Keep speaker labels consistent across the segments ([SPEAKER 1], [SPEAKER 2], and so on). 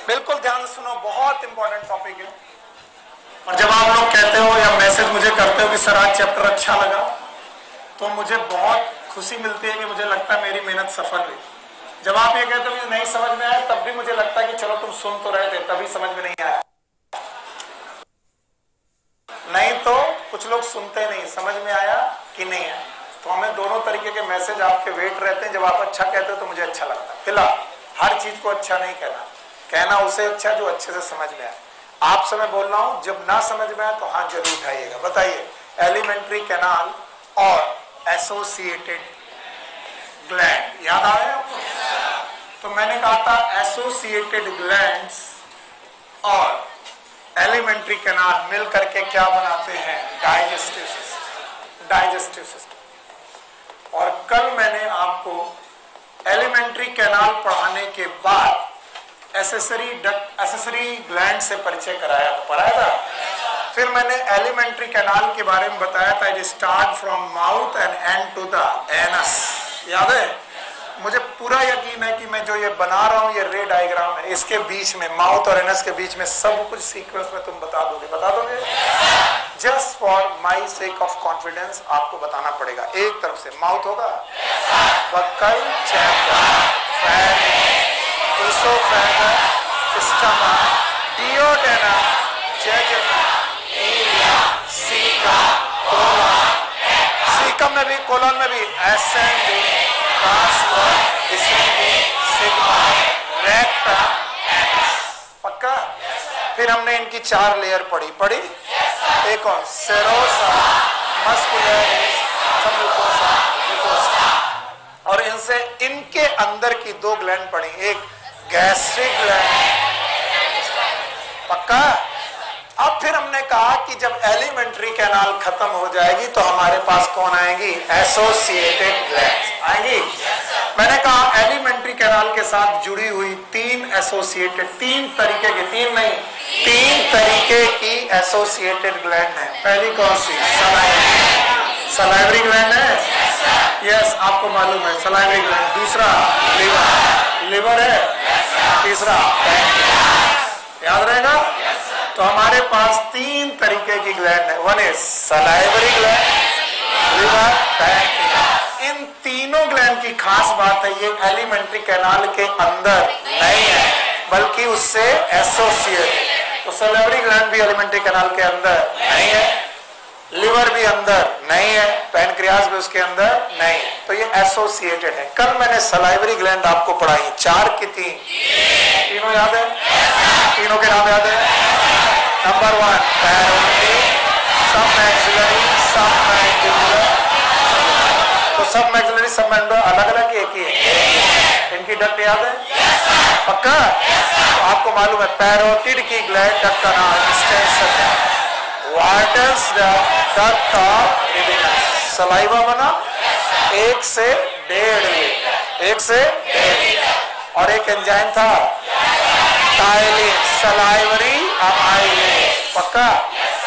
[SPEAKER 1] बिल्कुल ध्यान से सुनो, बहुत इंपॉर्टेंट टॉपिक है। और जब आप लोग कहते हो या मैसेज मुझे करते हो कि सर आज चैप्टर अच्छा लगा, तो मुझे बहुत खुशी मिलती है कि मुझे लगता है मेरी मेहनत सफल हुई। जब आप ये कहते हो मुझे नहीं समझ में आया, तब भी मुझे लगता है कि चलो तुम सुन तो रहे थे, तभी समझ में नहीं आया। नहीं तो कुछ लोग सुनते नहीं, समझ में आया कि नहीं आया। तो हमें दोनों तरीके के मैसेज आपके वेट रहते हैं। जब आप अच्छा कहते हो तो मुझे अच्छा लगता है। फिलहाल हर चीज को अच्छा नहीं कहना उसे अच्छा जो अच्छे से समझ में आए। आपसे मैं बोल रहा हूं, जब ना समझ में आए तो हाथ जरूर उठाइएगा। बताइए, एलिमेंट्री कैनाल और एसोसिएटेड ग्लैंड याद आया आपको? तो मैंने कहा था एसोसिएटेड ग्लैंड्स और एलिमेंट्री कैनाल मिल करके क्या बनाते हैं? Digestive system. और कल मैंने आपको एलिमेंट्री कैनाल पढ़ाने के बाद एसेसरी ग्लैंड से परिचय कराया था। फिर मैंने एलिमेंट्री कैनाल के बारे में बताया था, it start from mouth and and to the anus. याद है? मुझे पूरा यकीन है कि मैं जो ये बना रहा हूं, ये रे डायग्राम है, इसके बीच में माउथ और एनस के बीच में सब कुछ सीक्वेंस में तुम बता दोगे? Just for my sake of confidence आपको बताना पड़ेगा। एक तरफ से माउथ होगा, buccal, chamber, oesophagus, stomach, duodenum, jejunum, ileum, caecum, colon. Caecum में भी, कोलन में भी ascending, transverse, descending, sigmoid, rectum, anus. पक्का? फिर हमने इनकी 4 लेयर पढ़ी। एक और सेरोसा, मस्कुलरिस, मुकोसा, और इनसे इनके अंदर की 2 ग्लैंड पढ़ी, एक गैस्ट्रिक ग्लैंड। पक्का? अब फिर हमने कहा कि जब एलिमेंट्री कैनाल खत्म हो जाएगी तो हमारे पास कौन आएगी? एसोसिएटेड ग्लैंड्स आएगी। मैंने कहा एलिमेंट्री कैनाल के साथ जुड़ी हुई 3 एसोसिएटेड, 3 तरीके की एसोसिएटेड ग्लैंड है। पहली कौन सी? सलाइवरी ग्लैंड है। यस, आपको मालूम है सलाइवरी ग्लैंड। दूसरा लिवर है। तीसरा याद रहेगा। तो हमारे पास 3 तरीके की ग्लैंड है। One is salivary gland, liver, pancreas. इन तीनों ग्लैंड की खास बात है, ये एलिमेंट्री कैनाल के अंदर नहीं है बल्कि उससे एसोसिएटेड। तो सलाइवरी ग्लैंड भी एलिमेंट्री कैनाल के अंदर नहीं है, लिवर भी अंदर नहीं है, पैनक्रियास भी उसके अंदर नहीं है। तो ये एसोसिएटेड है। कल मैंने सलाइवरी ग्लैंड आपको पढ़ाई, 4 की 3। तीनों याद है? तीनों के नाम याद है? Number 1 parotid, submaxillary, submandibular. तो सबमैक्सिलरी, सबमैंडिबुलर अलग अलग एक ही है। इनकी डक्ट याद है? पक्का? तो आपको मालूम है पैरोटिड की ग्लैंड डक्ट का नाम एक्सटेंशन है। What is the duct of Edenas? Saliva बना 1 से 1.5 लीटर, 1 से 1.5 लीटर। और एक एंजाइम था टाइलिन, सलाइवरी अमाइलेज। पक्का?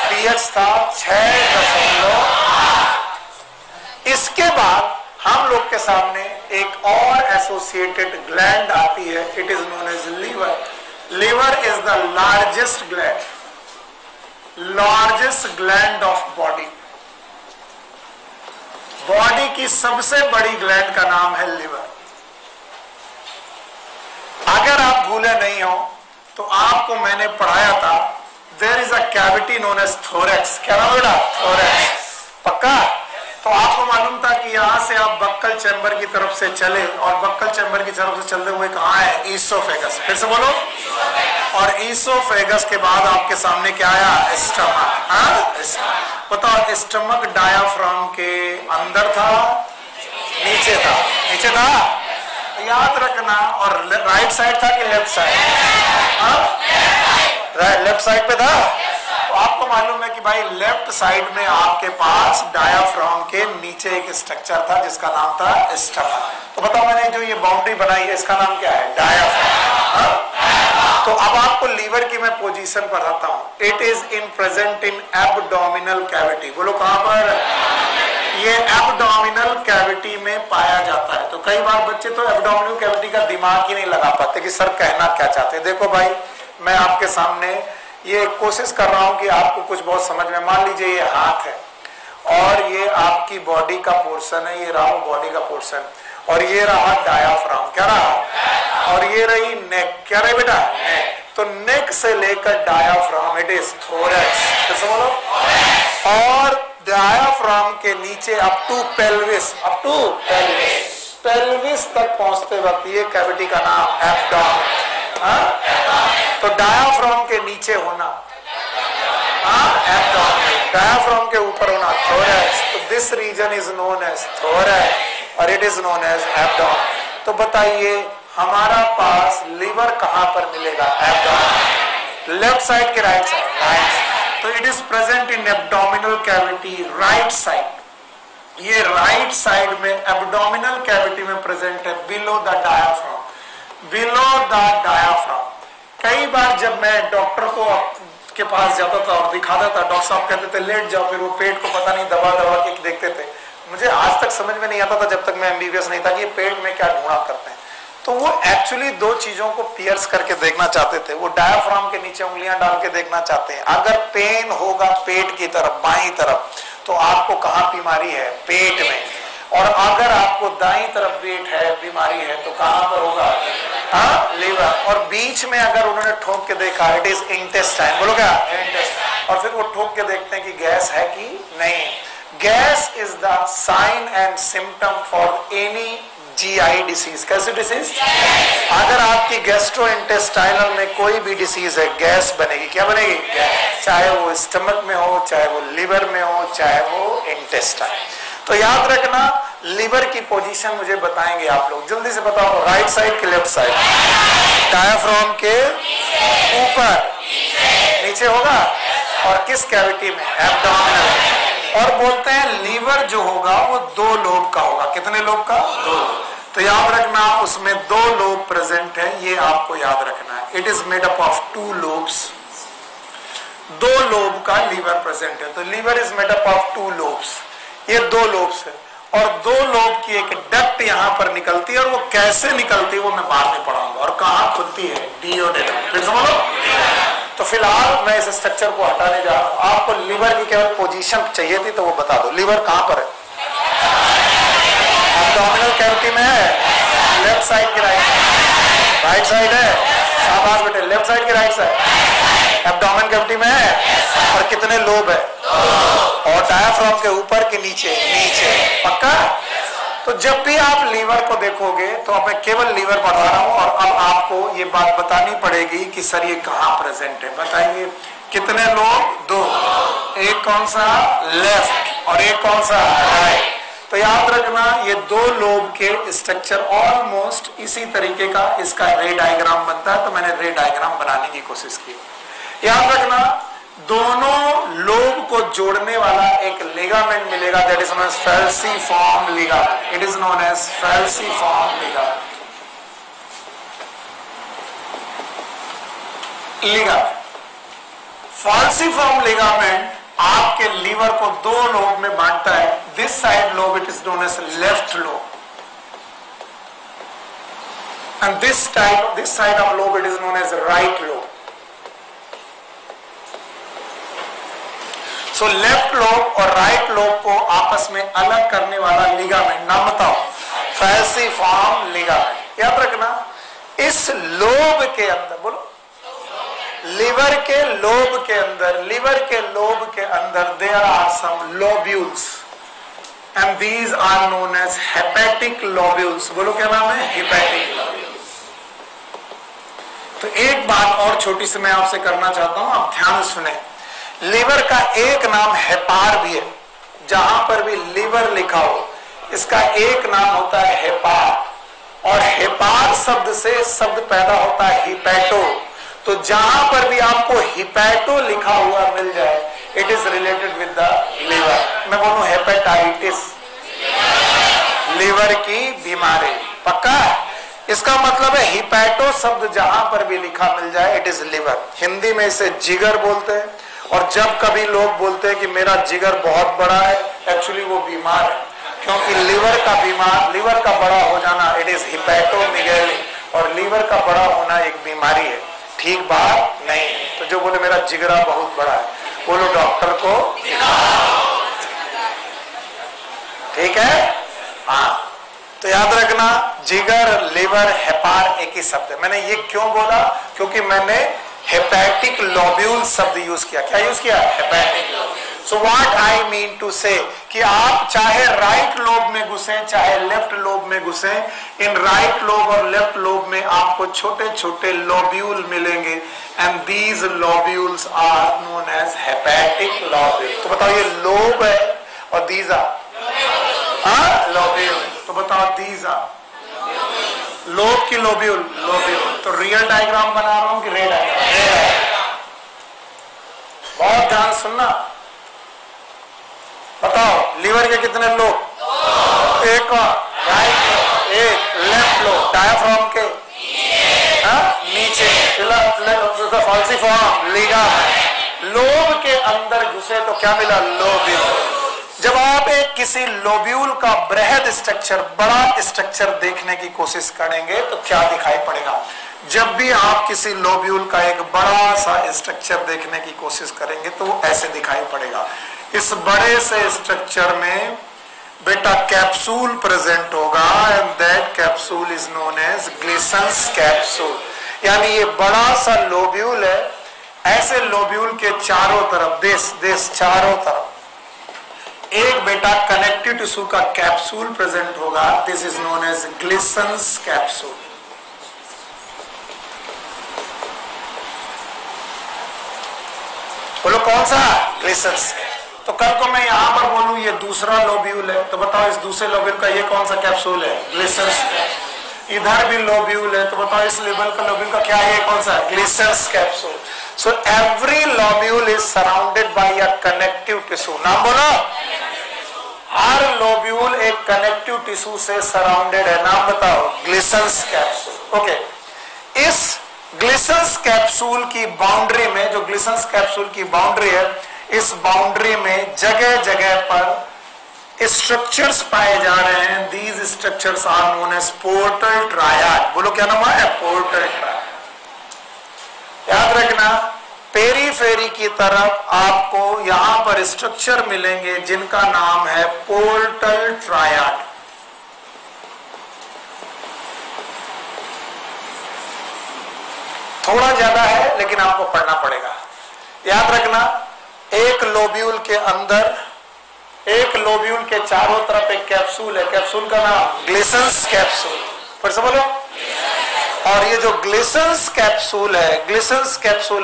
[SPEAKER 1] पीएच था 6.8। इसके बाद हम लोग के सामने एक और एसोसिएटेड ग्लैंड आती है, it is known as liver. Liver is the largest gland of body. Body की सबसे बड़ी ग्लैंड का नाम है लिवर। अगर आप भूले नहीं हो तो आपको मैंने पढ़ाया था, there is a cavity known as thorax. क्या नाम बेटा? थोरैक्स। पक्का? तो आपको मालूम था कि यहां से आप बक्कल चैम्बर की तरफ से चले और बक्कल चैम्बर की तरफ से चलते हुए कहां है? ईसोफेगस। फिर से बोलो। और ईसोफेगस के बाद आपके सामने क्या आया? स्टमक। बताओ, स्टमक डायाफ्राम के अंदर था, नीचे था? नीचे था, याद रखना। और राइट साइड था कि लेफ्ट साइड? लेफ्ट साइड पे था। तो आपको मालूम है कि भाई लेफ्ट साइड में आपके पास डायाफ्राम के नीचे एक स्ट्रक्चर था जिसका नाम था स्टमक। तो बताओ, मैंने जो ये बाउंड्री बनाई है इसका नाम क्या है? डायाफ्राम। तो अब आपको लीवर की मैं पोजीशन बताता हूं। It is in present in abdominal cavity. बोलो कहां पर? ये एब्डोमिनल कैविटी में पाया जाता है। तो कई बार बच्चे तो एब्डोमिनल कैविटी का दिमाग ही नहीं लगा पाते कि सर कहना क्या चाहते हैं। देखो भाई, मैं आपके सामने ये कोशिश कर रहा हूं कि आपको कुछ बहुत समझ में। मान लीजिए ये हाथ है और ये आपकी बॉडी का पोर्शन है, ये रहा बॉडी का पोर्शन, और ये रहा डायाफ्राम, क्या रहा, और ये रही नेक, क्या रही बेटा, तो नेक से लेकर डायाफ्राम इट इज थोरैक्स, कैसे बोलो, और डायाफ्राम के नीचे अप टू पेल्विस, पेल्विस तक पहुंचते वक्त ये कैविटी का नाम एब्डोमेन। तो डायाफ्राम के नीचे होना एब्डोमेन, डायाफ्राम के ऊपर होना थोरैक्स। तो this region is known as thorax और it is known as abdomen. तो बताइए हमारा पास लीवर कहां पर मिलेगा, एब्डोमेन, लेफ्ट साइड के राइट साइड, राइट। तो it is present in abdominal cavity right side. ये राइट साइड में एब्डोमिनल कैविटी में प्रेजेंट है, below the diaphragm, below the diaphragm. कई बार जब मैं डॉक्टर को के पास जाता था और दिखाता था, डॉक्टर साहब कहते थे लेट जाओ, फिर वो पेट को पता नहीं दबा दबा के देखते थे। मुझे आज तक समझ में नहीं आता था जब तक मैं एमबीबीएस नहीं था कि ये पेट में क्या ढूंढा करते हैं। तो वो एक्चुअली दो चीजों को पियर्स करके देखना चाहते थे। वो डायाफ्राम के नीचे उंगलियां डाल के देखना चाहते हैं। अगर पेन होगा पेट की तरफ, बाईं तरफ, तो आपको कहां बीमारी है, पेट में। और अगर आपको दाईं तरफ पेट है, बीमारी है, तो कहां पर होगा, लीवर। और बीच में अगर उन्होंने ठोक के देखा, इट इज इंटेस्टाइन, बोलो क्या, इंटेस्टाइन। और फिर वो ठोक के देखते हैं कि गैस है कि नहीं। Gas is the sign and symptom for any GI disease. कैसी डिसीज, अगर आपकी गैस्ट्रोइंटेस्टाइनल में कोई भी डिसीज है, गैस बनेगी, क्या बनेगी, चाहे वो स्टमक में हो, चाहे वो लिवर में हो, चाहे वो इंटेस्टाइन। तो याद रखना, लिवर की पोजीशन मुझे बताएंगे आप लोग, जल्दी से बताओ, राइट साइड के लेफ्ट साइड, डायाफ्राम के ऊपर, नीचे होगा, और किस कैविटी में, एब्डोमिनल। और बोलते हैं लीवर जो होगा वो 2 लोब का होगा। कितने लोब का, 2। तो याद रखना उसमें 2 लोब प्रेजेंट है, ये आपको याद रखना है। It is made up of 2 lobes, 2 lobe का लीवर प्रेजेंट है। तो liver is made up of 2 lobes, ये 2 लोब्स है। और 2 लोब की एक डक्ट यहाँ पर निकलती है, और वो कैसे निकलती है वो मैं बाद में पढ़ाऊंगा। और कहाँ खुलती है, डियोडेनम। फिर समझो। तो फिलहाल मैं इस स्ट्रक्चर को हटाने जा रहा हूं। आपको लिवर की केवल पोजीशन चाहिए थी तो वो बता दो, लिवर कहां पर है, एब्डोमिनल कैविटी में है, लेफ्ट साइड की राइट साइड है, शाबाश बेटे, लेफ्ट साइड की राइट साइड, एब्डोमिनल कैविटी में है। और कितने लोब है, और डायाफ्राम के ऊपर के नीचे, पक्का। तो जब भी आप लीवर को देखोगे तो अब मैं केवल लीवर पढ़ा रहा हूं, और अब आपको ये बात बतानी पड़ेगी कि सर ये कहां प्रेजेंट है। बताइए कितने लोग, 2, एक कौन सा, लेफ्ट, और एक कौन सा, राइट। तो याद रखना ये 2 लोब के स्ट्रक्चर ऑलमोस्ट इसी तरीके का इसका रे डायग्राम बनता है। तो मैंने रे डायग्राम बनाने की कोशिश की। याद रखना दोनों लोब को जोड़ने वाला एक लिगामेंट मिलेगा, that is known as falciform ligament. It is known as falciform ligament. Falciform ligament आपके लीवर को 2 लोब में बांटता है। This side lobe it is known as left lobe, and this side of lobe it is known as right lobe. So left lobe और right lobe को आपस में अलग करने वाला लिगामेंट, नाम बताओ, फैल्सीफॉर्म लिगामेंट। याद रखना इस लोब के अंदर, बोलो, लिवर के लोब के अंदर there are some lobules and these are known as hepatic lobules. बोलो क्या नाम है, हेपेटिक लोब्यूल्स। तो एक बात और छोटी सी मैं आपसे करना चाहता हूं, आप ध्यान सुने। लीवर का एक नाम हेपार भी है, जहां पर भी लीवर लिखा हो इसका एक नाम होता है हेपार। और हेपार शब्द से शब्द पैदा होता है हिपैटो। तो जहां पर भी आपको हिपैटो लिखा हुआ मिल जाए, it is related with the liver. मैं बोलूं हेपेटाइटिस, लीवर की बीमारी, पक्का। इसका मतलब है हिपैटो शब्द जहां पर भी लिखा मिल जाए, इट इज लिवर। हिंदी में इसे जिगर बोलते हैं, और जब कभी लोग बोलते हैं कि मेरा जिगर बहुत बड़ा है, एक्चुअली वो बीमार है, क्योंकि लीवर का बड़ा हो जाना इट इज हिपैटोमेगाली, और लीवर का बड़ा होना एक बीमारी है, ठीक बात नहीं। तो जो बोले मेरा जिगरा बहुत बड़ा है, बोलो डॉक्टर को दिखाओ, ठीक है। हाँ, तो याद रखना जिगर, लिवर, हेपार एक ही शब्द है। मैंने ये क्यों बोला, क्योंकि मैंने हेपेटिक लोब्यूल शब्द यूज किया। क्या यूज किया? Hepatic lobule. So what I mean to say कि आप चाहे राइट लोब में घुसे चाहे लेफ्ट लोब में घुसे, इन राइट लोब और लेफ्ट लोब में आपको छोटे छोटे लोब्यूल मिलेंगे, and these lobules are known as hepatic lobule. तो बताओ ये लोब है और दीज आर लोब्यूल। तो बताओ दीज आर लोब की लोब्यूल, तो रियल डायग्राम बना रहा हूं कि रे डायग्राम? बहुत ध्यान सुनना। बताओ लीवर के कितने लोब? एक राइट लोब, एक लेफ्ट लोब, डायाफ्राम के नीचे फॉल्सिफॉर्म लिगामेंट। लोब के अंदर घुसे तो क्या मिला? लोब्यूल। जब आप एक किसी लोब्यूल का बृहद स्ट्रक्चर, बड़ा स्ट्रक्चर देखने की कोशिश करेंगे तो क्या दिखाई पड़ेगा? जब भी आप किसी लोब्यूल का एक बड़ा सा स्ट्रक्चर देखने की कोशिश करेंगे तो वो ऐसे दिखाई पड़ेगा। इस बड़े से स्ट्रक्चर में बेटा कैप्सूल प्रेजेंट होगा, and that capsule is known as Glisson's capsule. यानी ये बड़ा सा लोब्यूल है, ऐसे लोब्यूल के चारों तरफ, देश चारों तरफ एक बेटा कनेक्टिव टिश्यू का कैप्सूल प्रेजेंट होगा। This is known as Glisson's capsule. बोलो कौन सा? ग्लिसन्स। तो कल को मैं यहां पर बोलूं ये दूसरा लोब्यूल है, तो बताओ इस दूसरे लोब्यूल का ये कौन सा कैप्सूल है? ग्लिसन्स। इधर भी लोब्यूल है, तो बताओ इस लेवल का लोब्यूल का क्या है? कौन सा? Glisson's capsule. So every lobule is surrounded by a connective tissue. नाम बोलो। हर लोब्यूल एक कनेक्टिव टिश्यू से सराउंडेड है। नाम बताओ। Glisson's capsule. ओके, इस ग्लिसन्स कैप्सूल की बाउंड्री में, जो ग्लिसन्स कैप्सूल की बाउंड्री है, इस बाउंड्री में जगह जगह पर स्ट्रक्चर्स पाए जा रहे हैं। These structures are known as portal triad. बोलो क्या नाम है? Portal triad. याद रखना, पेरीफेरी की तरफ आपको यहां पर स्ट्रक्चर मिलेंगे जिनका नाम है पोर्टल ट्रायड। थोड़ा ज्यादा है लेकिन आपको पढ़ना पड़ेगा। याद रखना, एक लोब्यूल के अंदर, एक लोब्यूल के चारों तरफ एक कैप्सूल है, कैप्सूल का नाम ग्लिसन्स कैप्सूल। फिर से बोलो। और ये जो ग्लिसन्स कैप्सूल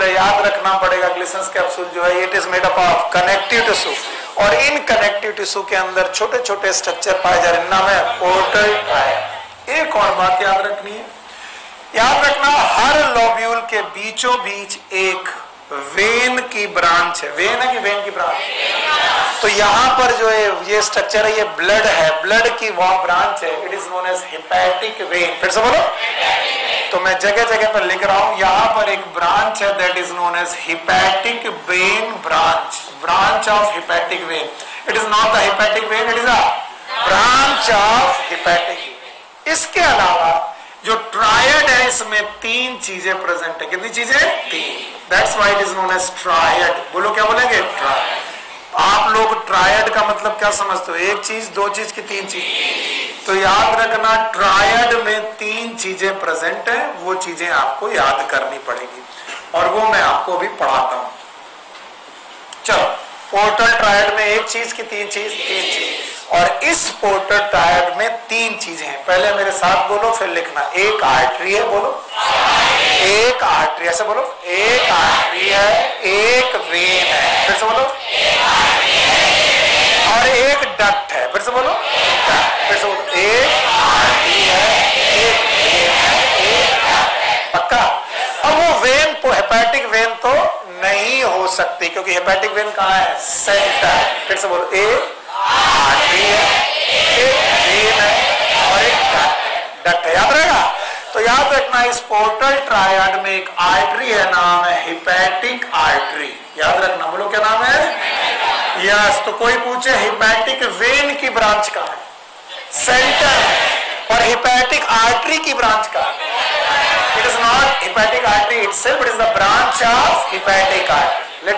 [SPEAKER 1] है, याद रखना पड़ेगा, ग्लिसन्स कैप्सूल जो है it is made up of connective tissue, और इन कनेक्टिव टिश्यू के अंदर छोटे छोटे स्ट्रक्चर पाए जा रहे हैं। नाम है पोर्टल ट्रायड। एक और बात याद रखनी है, याद रखना हर लोब्यूल के बीचों बीच एक वेन की ब्रांच है। वेन है कि वेन की ब्रांच? तो यहाँ पर जो है ये स्ट्रक्चर है, ये ब्लड है, ब्लड की वो ब्रांच है, it is known as hepatic vein. फिर से बोलो। तो मैं जगह जगह पर लिख रहा हूं, यहाँ पर एक ब्रांच है that is known as hepatic vein branch, branch of hepatic vein. It is not the hepatic vein, it is a branch of hepatic. इसके अलावा जो ट्रायड है इसमें तीन चीजें प्रेजेंट है। कितनी चीजें? तीन। That's why it is known as triad. बोलो क्या बोलेंगे? ट्रायड। आप लोग ट्रायड का मतलब क्या समझते हो? एक चीज, दो चीज की तीन चीज? तो याद रखना, ट्रायड में तीन चीजें प्रेजेंट है, वो चीजें आपको याद करनी पड़ेगी, और वो मैं आपको अभी पढ़ाता हूं। चलो, पोर्टल ट्रायड में एक चीज की तीन चीज? तीन चीज। और इस पोर्टल ट्रायड में तीन चीजें हैं। पहले मेरे साथ बोलो, फिर लिखना। एक आर्टरी है, बोलो। एक आर्टरी, ऐसे बोलो। एक आर्टरी है, एक वेन है, फिर से बोलो। और एक डक्ट है, फिर से बोलो। फिर से बोलो। एक आर्टरी है, एक वेन है, एक डक्ट है। पक्का? अब वो वेन तो हेपेटिक वेन तो नहीं हो सकती, क्योंकि हेपेटिक वेन कहाँ है? सेंटर। फिर से बोलो। एक आर्टरी है, एक वेन है, और एक डक्ट है। याद रहेगा? तो याद रखना, इस पोर्टल ट्रायड में एक आर्टरी है, नाम है हिपैटिक आर्टरी। याद रखना, बोलो क्या नाम है? यस। तो कोई पूछे हिपैटिक वेन की ब्रांच कहाँ है? सेंटर। और हिपैटिक आर्टरी की ब्रांच कहाँ है? It is not hepatic artery itself, it is the branch of hepatic artery. let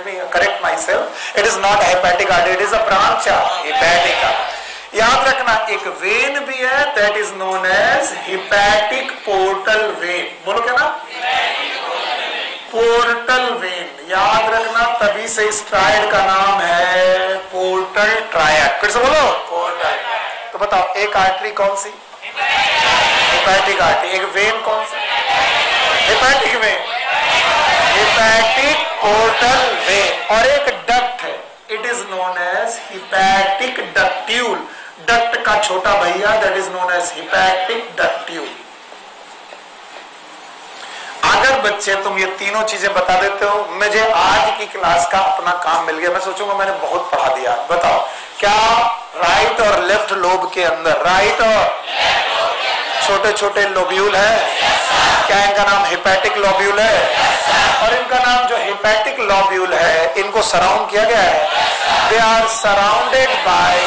[SPEAKER 1] me correct myself, it is not hepatic artery, it is a branch of hepatic artery। याद रखना एक when भी है, that is known as hepatic portal vein। बोलो क्या ना? Portal vein. याद रखना, तभी से इस ट्रायड का नाम है पोर्टल ट्रायड। फिर से बोलो पोर्टल। तो बताओ एक आर्टरी कौन सी? Hepatic artery. एक वेन कौन सी? Hepatic vein, hepatic portal vein. और एक डक्ट है, it is known as hepatic ductule. Duct का छोटा भैया, that is known as hepatic ductule. अगर बच्चे तुम ये तीनों चीजें बता देते हो, मुझे आज की क्लास का अपना काम मिल गया। मैं सोचूंगा मैंने बहुत पढ़ा दिया। बताओ क्या राइट और लेफ्ट लोब के अंदर, राइट और छोटे छोटे लोब्यूल है? क्या इनका नाम हिपैटिक लोब्यूल है? और इनका नाम जो हिपैटिक लोब्यूल है, इनको सराउंड किया गया है। They are surrounded by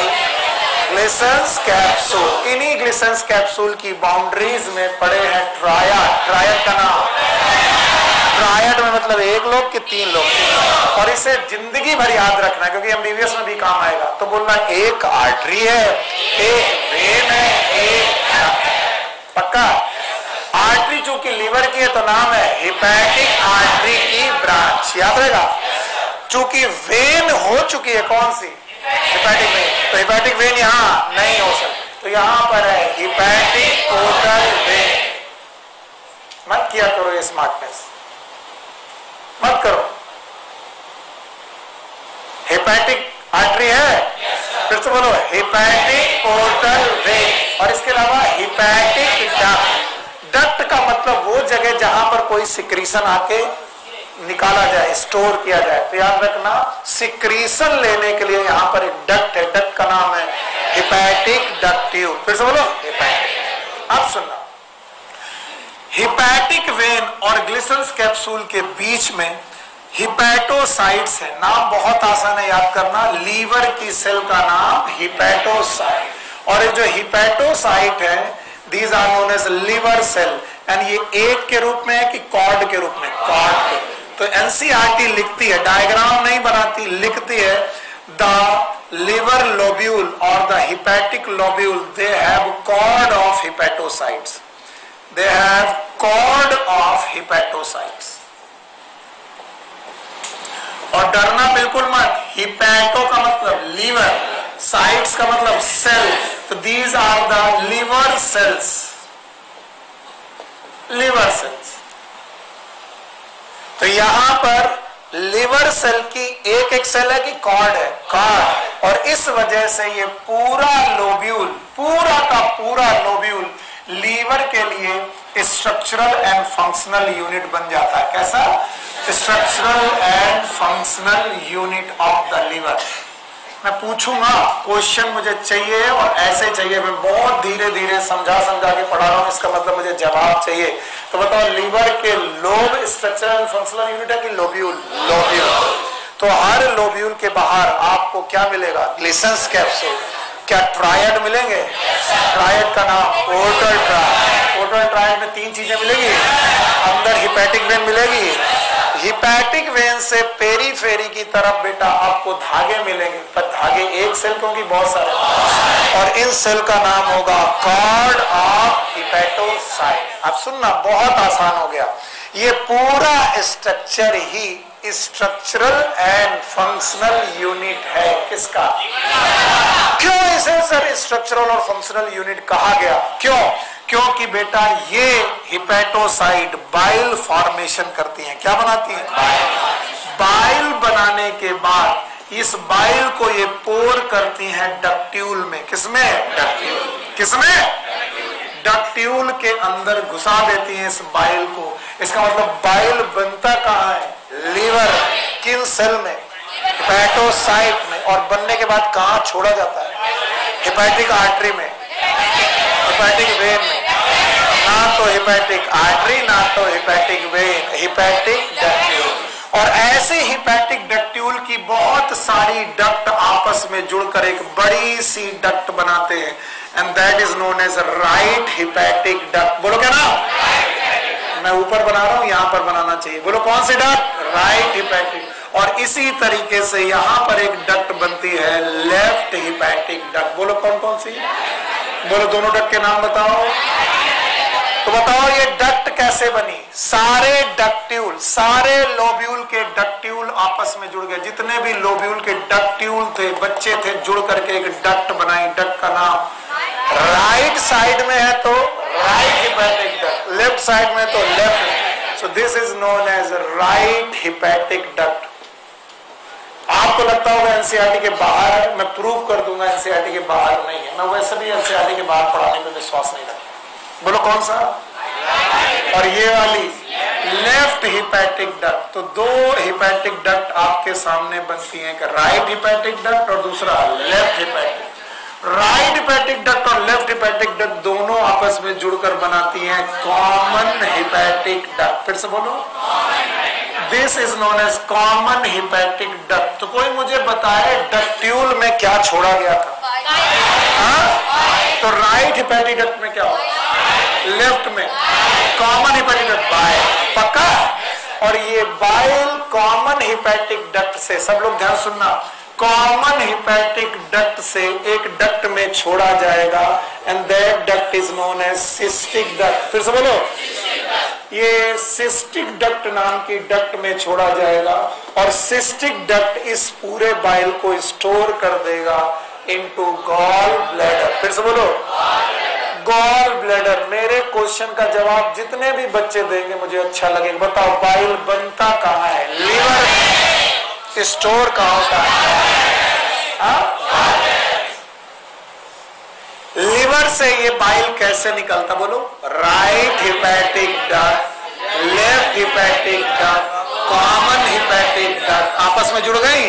[SPEAKER 1] Glisson's capsule. इन्हीं ग्लिसन्स कैप्सूल की बाउंड्रीज में पड़े हैं ट्रायड। ट्रायड का नाम, ट्रायड में मतलब एक लोग कि तीन लोग। और इसे जिंदगी भर याद रखना क्योंकि एमबीबीएस में भी काम आएगा। तो बोलना एक आर्टरी है, एक वेन है, एक पक्का। आर्टरी चूंकि लीवर की है तो नाम है हिपैटिक आर्टरी की ब्रांच, याद रहेगा। चूंकि वेन हो चुकी है कौन सी? हिपैटिक वेन, तो हिपैटिक वेन यहां नहीं हो सकती, तो यहां पर है हिपैटिक पोर्टल वेन। मत किया करो ये स्मार्टनेस, मत करो। हिपैटिक आर्टरी है, फिर से बोलो हिपैटिक पोर्टल वेन। और इसके अलावा हिपैटिक डक्ट। डक्ट का मतलब वो जगह जहां पर कोई सिक्रीशन आके निकाला जाए, स्टोर किया जाए। तो याद रखना सिक्रीशन लेने के लिए यहां पर एक डक्ट है, डक्ट का नाम है हिपैटिक डक्ट्यूल। फिर से बोलो हिपैटिक। अब सुनना, हिपैटिक वेन और ग्लिसन्स कैप्सूल के बीच में हिपैटोसाइट्स है। नाम बहुत आसान है याद करना, लीवर की सेल का नाम हिपैटोसाइट। और ये जो हिपैटोसाइट है, these are known as liver cell. And ये एक के रूप में है कि कॉर्ड के रूप में? कॉर्ड के। तो एनसीईआरटी लिखती है, डायग्राम नहीं बनाती, लिखती है द लिवर लोब्यूल और the hepatic lobule they have cord of hepatocytes. They have cord of hepatocytes. और डरना बिल्कुल मत, हिपैटो का मतलब लीवर, साइट्स का मतलब सेल। तो these are the liver cells, liver cells. तो यहां पर लिवर सेल की एक सेल है कि कॉर्ड है? कॉर्ड। और इस वजह से ये पूरा लोब्यूल, पूरा का पूरा लोब्यूल लीवर के लिए स्ट्रक्चरल एंड फंक्शनल यूनिट बन जाता है। कैसा? Structural and functional unit of the liver. मैं पूछूंगा क्वेश्चन, मुझे चाहिए और ऐसे चाहिए। मैं बहुत धीरे धीरे समझा के पढ़ा रहा हूं, इसका मतलब मुझे जवाब चाहिए। तो बताओ लीवर के lobe structural and functional unit है कि लोब्यूल? लोब्यूल। तो हर लोब्यूल के बाहर आपको क्या मिलेगा? Glisson's capsule. क्या ट्रायड मिलेंगे? ट्रायड का नाम पोर्टल ट्रायड। पोर्टल ट्रायड में तीन चीजें मिलेगी। अंदर हिपैटिक वेन मिलेगी, हिपैटिक वेन से पेरीफेरी की तरफ बेटा आपको धागे मिलेंगे, पर धागे एक सेल क्योंकि बहुत सारे। और इन सेल का नाम होगा कॉर्ड ऑफ हिपैटोसाइट। अब सुनना, बहुत आसान हो गया। ये पूरा structure he structural and functional unit है किसका? क्यों इसे सर स्ट्रक्चरल और फंक्शनल यूनिट कहा गया? क्यों? क्योंकि बेटा ये हिपैटोसाइट बाइल फॉर्मेशन करती हैं। क्या बनाती हैं? बाइल बनाने के बाद इस बाइल को ये पोर करती हैं डक्ट्यूल में। किसमें? डक्ट्यूल। किसमें? डक्ट्यूल के अंदर घुसा देती हैं इस बाइल को। इसका मतलब बाइल बनता कहाँ है? लीवर। किन सेल में? हिपैटोसाइट में। और बनने के बाद कहाँ छोड़ा जाता है? हिपैटिक आर्टरी में, हिपैटिक वेन में। ना तो हिपैटिक आर्टरी ना तो हिपैटिक वेन, हिपैटिक डक्ट्यूल। और ऐसे हिपैटिक डक्ट्यूल की बहुत सारी डक्ट आपस में जुड़कर एक बड़ी सी डक्ट बनाते हैं, and that is known as right hepatic duct. बोलो क्या ना, मैं ऊपर बना रहा हूं, यहां पर बनाना चाहिए। बोलो कौन सी डक्ट, राइट हिपैटिक। और इसी तरीके से यहां पर एक डक्ट बनती है लेफ्ट हिपैटिक डक्ट। बोलो कौन कौन सी, बोलो दोनों डक्ट के नाम बताओ। तो बताओ ये डक्ट कैसे बनी। सारे डक्ट्यूल, सारे लोब्यूल के डक्ट्यूल आपस में जुड़ गए, जितने भी लोब्यूल के डक्ट्यूल थे, बच्चे थे, जुड़ करके एक डक्ट बनाई। डक्ट का नाम राइट साइड में है तो right hepatic duct, left side में तो left. So this is known as right hepatic duct. आपको लगता होगा एनसीईआरटी के बाहर है, मैं प्रूव कर दूंगा एनसीईआरटी के बाहर नहीं है। मैं वैसे भी एनसीईआरटी के बाहर पढ़ाने पर विश्वास नहीं रखता। बोलो कौन सा, और ये वाली लेफ्ट हिपैटिक डक्ट। तो दो हिपैटिक डक्ट आपके सामने बनती हैं, एक राइट हिपैटिक डक्ट और दूसरा left hepatic. Right hepatic duct और लेफ्ट हिपैटिक डक्ट दोनों आपस में जुड़कर बनाती हैं कॉमन हिपैटिक डक्ट। फिर से बोलो, this is known as common hepatic duct. तो कोई मुझे बताए डक्ट्यूल में क्या छोड़ा गया था? तो राइट हिपैटिक डक्ट में क्या होगा, लेफ्ट में कॉमन हिपैटिक डक्ट, बाइल। पक्का। और ये बाइल कॉमन हिपैटिक डक्ट से, सब लोग ध्यान सुनना, कॉमन हिपैटिक डक्ट से एक डक्ट में छोड़ा जाएगा, and that duct is known as cystic duct. फिर से बोलो, ये सिस्टिक डक्ट नाम की डक्ट में छोड़ा जाएगा, और सिस्टिक डक्ट इस पूरे बाइल को स्टोर कर देगा इनटू गॉल ब्लैडर। फिर से बोलो, गॉल ब्लैडर। मेरे क्वेश्चन का जवाब जितने भी बच्चे देंगे मुझे अच्छा लगेगा। बताओ बाइल बनता कहाँ है? लीवर में। स्टोर कहाँ होता है? लीवर से ये बाइल कैसे निकलता? बोलो, right hepatic duct, left hepatic duct, common hepatic duct आपस में जुड़ गई।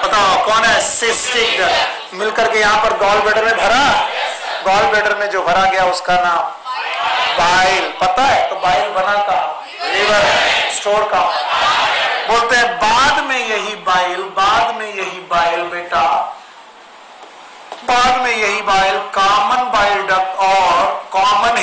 [SPEAKER 1] बताओ कौन है? Cystic duct. मिलकर के यहाँ पर गॉल ब्लैडर में भरा, गॉल ब्लैडर में जो भरा गया उसका नाम बाइल। पता है? तो बाइल बना कहाँ? लीवर में। स्टोर कहाँ? बोलते हैं बाद में यही बाइल बेटा, बाद में यही बाइल कॉमन बाइल डक्ट और कॉमन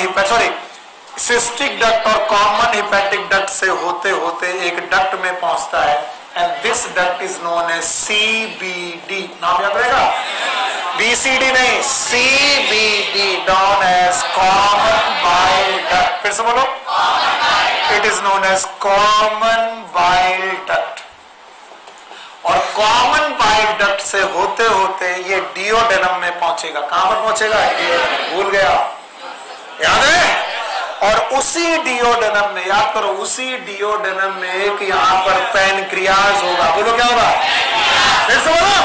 [SPEAKER 1] सिस्टिक डक्ट और कॉमन हिपैटिक डक्ट से होते होते एक डक्ट में पहुंचता है, and this duct is known as CBD। नाम याद रहेगा? BCD नहीं, CBD, known as common bile duct। फिर से बोलो, it is known as common bile duct. और कॉमन बाइल डक्ट से होते होते ये डियोडेनम में पहुंचेगा। कहां पर पहुंचेगा? भूल गया, याद है? और उसी डियोडेनम में, याद करो, उसी डियोडेनम में एक यहां पर पैनक्रियाज होगा। बोलो क्या होगा? फिर से बोलो।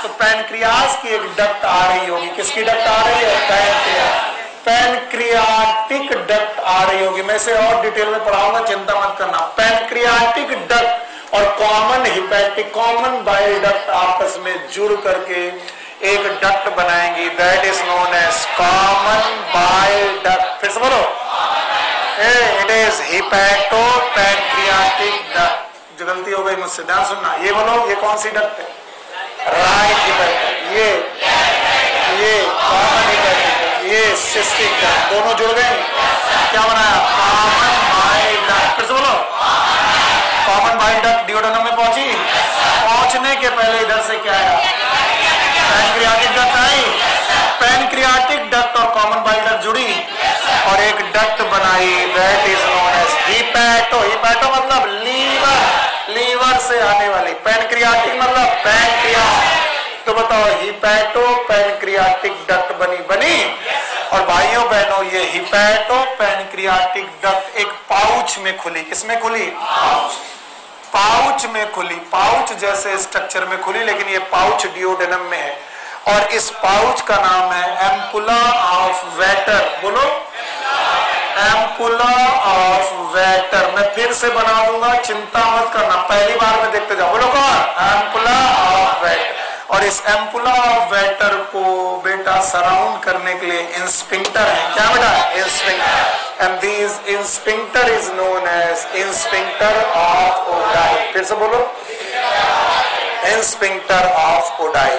[SPEAKER 1] तो पैनक्रियाज की एक डक्ट आ रही होगी। किसकी डक्ट आ रही है? पैनक्रियाटिक डक्ट आ रही होगी। मैं इसे और डिटेल में पढ़ाऊंगा, चिंता मत करना। पैनक्रियाटिक डक्ट और common hepatic, common bile duct आपस में जुड़ करके एक डक्ट बनाएंगी, that is known as common bile duct. फिर से बोलो, it is hepato pancreatic duct. जो गलती हो गई मुझसे, ध्यान सुनना। ये बोलो, ये कौन सी डक्ट है? Right hepatic. ये कॉमन हिपैटिक, ये सिस्टिक डक्ट, दोनों जुड़ गए। क्या बनाया? Common bile duct. फिर से बोलो, कॉमन बाइल डक्ट डियोडेनम में पहुंची। पहुंचने के पहले इधर से क्या आया? पैनक्रियाटिक डक्ट आई। पैनक्रियाटिक डक्ट और कॉमन बाइल डक्ट जुड़ी और एक डक्ट बनाई, that is known as hepato. Hepato मतलब लीवर, लीवर से आने वाली। पैनक्रियाटिक मतलब पैनक्रियास। तो बताओ, हिपैटो पैनक्रियाटिक डक्ट बनी। और भाइयों बहनों, ये हिपैटो पैनक्रियाटिक डक्ट एक पाउच में खुली। किसमें खुली? पाउच में खुली। पाउच जैसे स्ट्रक्चर में खुली, लेकिन ये पाउच डियोडेनम में है, और इस पाउच का नाम है एम्पुला ऑफ वेटर। बोलो, एम्पुला ऑफ वेटर। मैं फिर से बना दूंगा, चिंता मत करना, पहली बार में देखते जाओ। बोलो कौन? Ampulla of waiter. और इस एम्पुला ऑफ वेटर को बेटा सराउंड करने के लिए इंस्पिंक्टर है। क्या बेटा? Sphincter. And this sphincter is known as sphincter of Oddi. फिर से बोलो, इंस्पिंक्टर ऑफ ओडाई।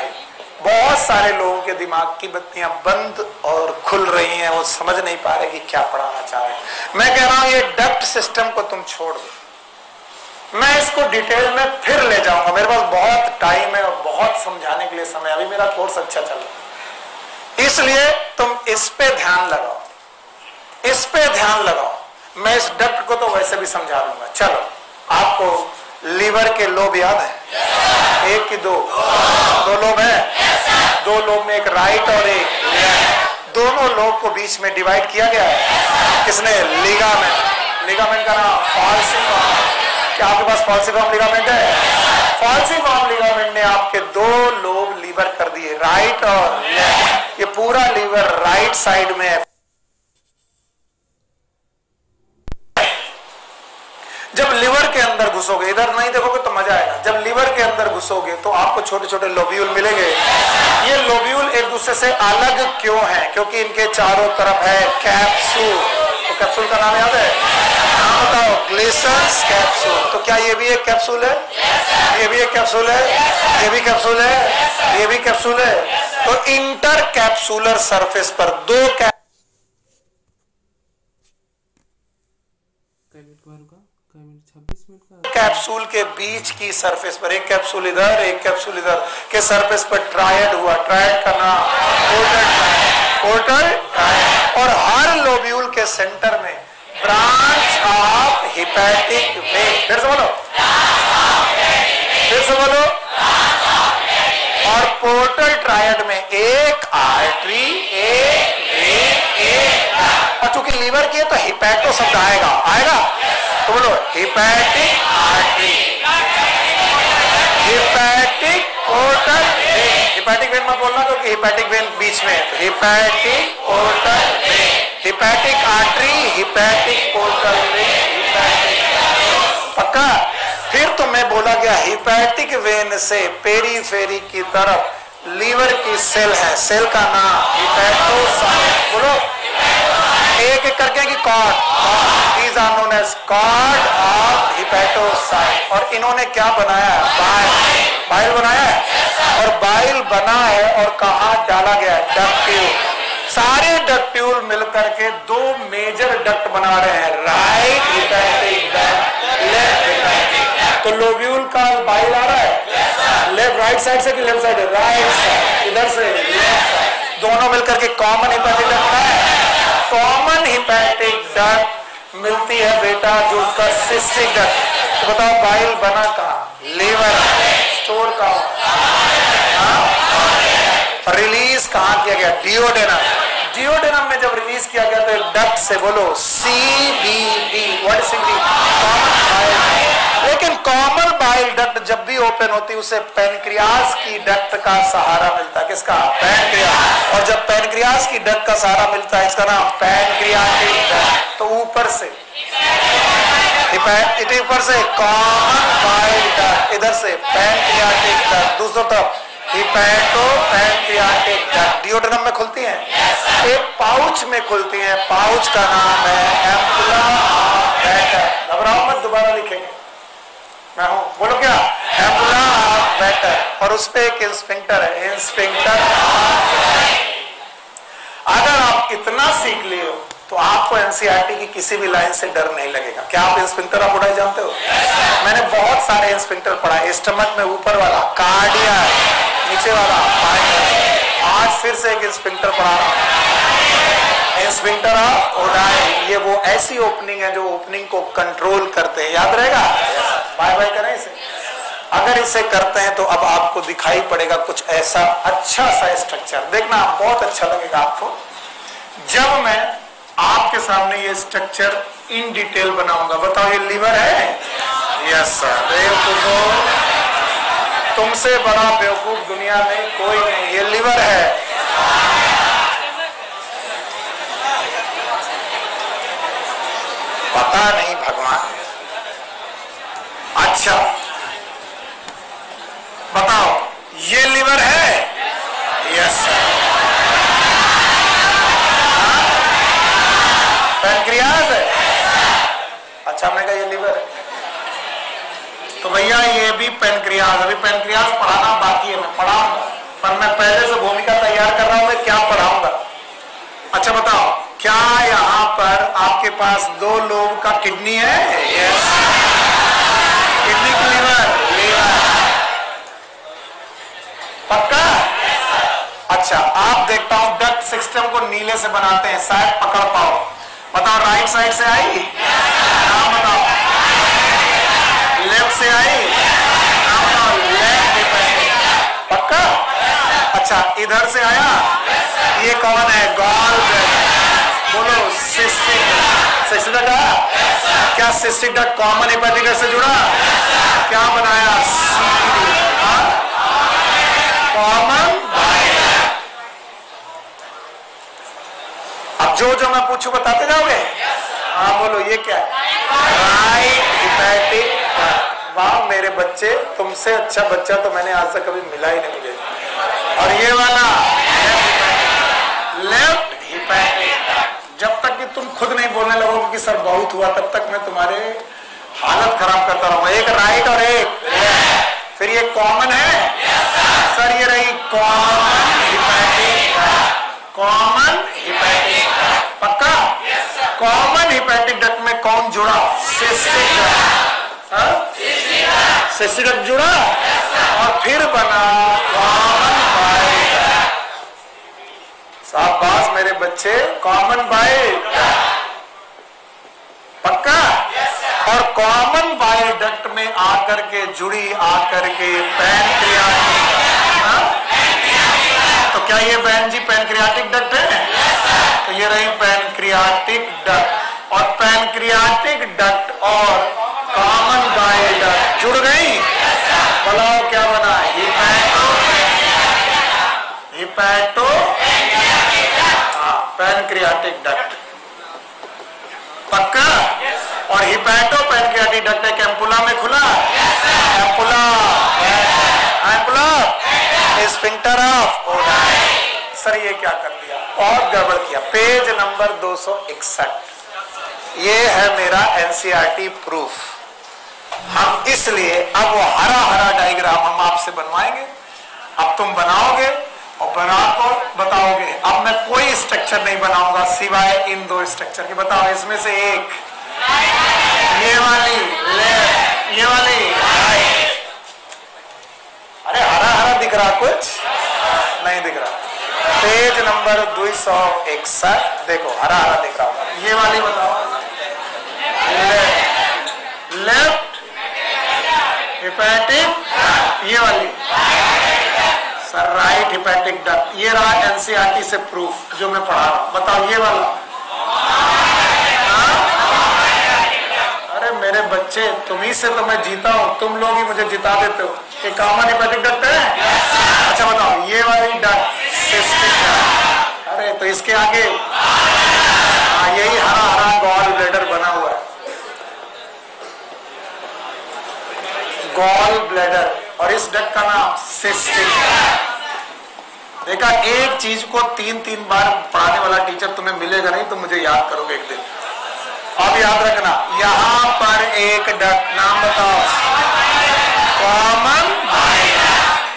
[SPEAKER 1] बहुत सारे लोगों के दिमाग की बत्तियां बंद और खुल रही हैं, वो समझ नहीं पा रहे कि क्या पढ़ाना चाह रहे हैं। मैं कह रहा हूं ये डक्ट सिस्टम को तुम छोड़ दो, मैं इसको डिटेल में फिर ले जाऊंगा। मेरे पास बहुत टाइम है और बहुत समझाने के लिए समय, अभी मेरा कोर्स अच्छा चल रहा है, इसलिए तुम इस पे ध्यान लगाओ, इस पे ध्यान लगाओ। मैं इस डक्ट को तो वैसे भी समझा दूंगा। चलो, आपको लीवर के लोब याद है? एक की दो लोब है। दो लोब में एक राइट और एक लेफ्ट, दोनों लोब को बीच में डिवाइड किया गया है। किसने? लिगामेंट। लिगामेंट का नाम फॉल्सिफॉर्म। क्या आपके पास फॉल्सिफॉर्म लिगामेंट है? फॉल्सिफॉर्म लिगामेंट ने आपके दो लोब लीवर कर दिए, राइट और लेफ्ट। ये पूरा लीवर राइट साइड में है। जब लिवर के अंदर घुसोगे, इधर नहीं देखोगे तो मजा आएगा, जब लिवर के अंदर घुसोगे तो आपको छोटे छोटे लोब्यूल मिलेंगे। ये लोब्यूल एक दूसरे से अलग क्यों हैं? क्योंकि इनके चारों तरफ है कैप्सूल। तो कैप्सूल का नाम याद है? नाम बताओ। Glisson's capsule. तो क्या ये भी एक कैप्सूल है? ये भी एक कैप्सूल है, ये भी कैप्सूल है, ये भी कैप्सूल है। तो इंटर कैप्सूलर सरफेस पर दो कैप्सूल के बीच की सरफेस पर, एक कैप्सूल इधर एक कैप्सूल इधर के सरफेस पर ट्रायड हुआ। ट्रायड का नाम पोर्टल ट्रायड। और हर लोब्यूल के सेंटर में ब्रांच ऑफ हिपैटिक वेन। फिर से बोलो, फिर से बोलो। और पोर्टल ट्रायड में एक आर्टरी, एक वेन, एक। और चूंकि लीवर की है तो हिपैटो शब्द आएगा, आएगा तो बोलो hepatic artery, hepatic portal when. Hepatic vein मत बोलना क्योंकि हिपैटिक वेन बीच में है। Hepatic portal when, hepatic artery, hepatic portal when. पक्का? फिर तो मैं बोला गया हिपैटिक वेन से पेरीफेरी की तरफ लीवर की सेल है, सेल का नाम हिपैटोसाइट। बोलो एक एक करके कि cord, these are known as cord of hepatocyte। और इन्होंने क्या बनाया है? बाइल। बाइल बनाया है। और बाइल बना है और कहाँ डाला गया है? डक्ट्यूल। सारे डक्ट्यूल मिलकर के दो मेजर डक्ट बना रहे हैं, right hepatic duct, left hepatic. तो लोब्यूल का बाइल आ रहा है लेफ्ट, राइट साइड से कि लेफ्ट साइड? Right side. इधर से लेफ्ट साइड, दोनों मिलकर के कॉमन हिपैटिक डक्ट है। कॉमन हिपैटिक डक्ट मिलती है बेटा जो उसका सिस्टिक डक्ट। तो बताओ बाइल बना कहाँ? लीवर। स्टोर कहाँ? रिलीज कहाँ किया गया? डियोडेनम। डियोडेनम में जब रिलीज किया गया तो एक डक्ट से बोलो CBD। What is CBD? Common bile. लेकिन कॉमन बाइल डक्ट जब भी ओपन होती है उसे पैनक्रियास की डक्ट का सहारा मिलता है। किसका? पैनक्रियास। और जब पैनक्रियास की डक्ट का सहारा मिलता है, इसका नाम पैनक्रियाटिक डक्ट। तो ऊपर से ऊपर से कॉमन बाइल डक्ट, इधर से पैनक्रियाटिक डक्ट, दूसरी तरफ हिपैटो पैनक्रियाटिक डक्ट। डियोडेनम में खुलती हैं, एक पाउच में खुलती हैं। पाउच का नाम है एम्पुला ऑफ वेटर। घबराओ मत, दोबारा लिखेंगे, मैं हूं। बोलो क्या? Ampulla of waiter. और उस पे एक इंस्पिंक्टर है, इंस्पिंक्टर। अगर आप इतना सीख लिए हो तो आपको एनसीईआरटी की किसी भी लाइन से डर नहीं लगेगा। क्या आप इंस्पिंक्टर ऑफ ओडाई जानते हो? मैंने बहुत सारे इंस्पिंक्टर पढ़ा है। स्टमक में ऊपर वाला कार्डियक, नीचे वाला माइटर। आज फिर से एक इंस्पिंक्टर पढ़ा रहा हूं, इंस्पिंक्टर ऑफ ओडाई। ये वो ऐसी ओपनिंग है जो ओपनिंग को कंट्रोल करते हैं। याद रहेगा? बाय बाय करें इसे। अगर इसे करते हैं तो अब आपको दिखाई पड़ेगा कुछ ऐसा अच्छा सा स्ट्रक्चर। देखना बहुत अच्छा लगेगा आपको जब मैं आपके सामने ये स्ट्रक्चर इन डिटेल बनाऊंगा। बताओ ये लीवर है? Yes sir. बेवकूफो, तुमसे बड़ा बेवकूफ दुनिया में कोई नहीं। ये लीवर है। पता नहीं भगवान। अच्छा बताओ ये लीवर है? Yes sir. पैनक्रियाज है? अच्छा, मैं कहा ये लीवर है। तो भैया ये भी पैनक्रियाज, अभी पैनक्रियाज पढ़ाना बाकी है, मैं पढ़ाऊंगा, पर मैं पहले से भूमिका तैयार कर रहा हूं मैं क्या पढ़ाऊंगा। अच्छा बताओ, क्या यहाँ पर आपके पास 2 लोब का किडनी है? यस। किडनी की लीवर? लीवर। पक्का? अच्छा, आप देखता हूं डक्ट सिस्टम को नीले से बनाते हैं, शायद पकड़ पाओ। बताओ, राइट साइड से आई? नाम बताओ। लेफ्ट से आई? नाम बताओ। लेफ्ट। पक्का? अच्छा, इधर से आया? ये कौन है? Gall bladder. बोलो, सिस्टिक। Cystic duct? क्या cystic duct common hepatic duct से जुड़ा? क्या बनाया? कॉमन। अब जो मैं पूछूं बताते जाओगे? हाँ बोलो, ये क्या है? Right hepatic duct. वाह मेरे बच्चे, तुमसे अच्छा बच्चा तो मैंने आज तक कभी मिला ही नहीं मुझे। और ये वाला लेफ्ट हिपैटिक डक्ट। जब तक कि तुम खुद नहीं बोलने लगोगे कि सर बहुत हुआ, तब तक मैं तुम्हारे हालत खराब करता रहूंगा। एक राइट और एक लेफ्ट। फिर ये कॉमन है? सर ये रही common hepatic duct. Common hepatic duct. पक्का? कॉमन हिपैटिक डक्ट में कौन जुड़ा? Cystic duct. सिस्टिक डक्ट जुड़ा और फिर बना कॉमन बाइल डक्ट। शाबाश मेरे बच्चे, कॉमन बाइल डक्ट। पक्का? और कॉमन बाइल डक्ट में आकर के जुड़ी आकर के पैनक्रियाटिक। तो क्या ये बहन जी पैनक्रियाटिक डक्ट है? तो ये रही पैनक्रियाटिक डक्ट। और पैनक्रियाटिक डक्ट और कॉमन बाइल डक्ट जुड़ गई। बोलो क्या बना? Hepato pancreatic duct. पक्का? और हिपैटो पैनक्रियाटिक डक्ट एक एम्पुला में खुला। Ampulla sphincter of ODI. Sir ये क्या कर दिया? बहुत गड़बड़ किया। Page number 261। ये है मेरा एनसीईआरटी प्रूफ। हम इसलिए अब वो हरा हरा डायग्राम हम आपसे बनवाएंगे, अब तुम बनाओगे और बनाकर बताओगे। अब मैं कोई स्ट्रक्चर नहीं बनाऊंगा सिवाय इन 2 स्ट्रक्चर के। बताओ इसमें से एक, ये वाली लेफ्ट, ये वाली राइट। अरे हरा हरा दिख रहा? कुछ नहीं दिख रहा। पेज नंबर 261 देखो, हरा हरा दिख रहा होगा। ये वाली बताओ। लेफ्ट हिपैटिक, ये वाली सर राइट हिपैटिक डक्ट। ये रहा एनसीईआरटी से प्रूफ जो मैं पढ़ा रहा हूं। बताओ ये वाला। अरे मेरे बच्चे, तुम्ही से तो मैं जीता हूं, तुम लोग ही मुझे जिता देते हो। ये कॉमन हिपैटिक डक्ट है? अच्छा बताओ, ये वाली डक्ट सिस्टिक डक्ट। अरे तो इसके आगे यही हरा हरा गॉल ब्लैडर बना हुआ है। गॉल ब्लैडर, और इस डक्ट का नाम सिस्टिक। देखा, एक चीज को 3-3 बार पढ़ाने वाला टीचर तुम्हें मिलेगा नहीं, तो मुझे याद करोगे एक दिन। अब याद रखना, यहां पर एक डक्ट, नाम बताओ। Common bile.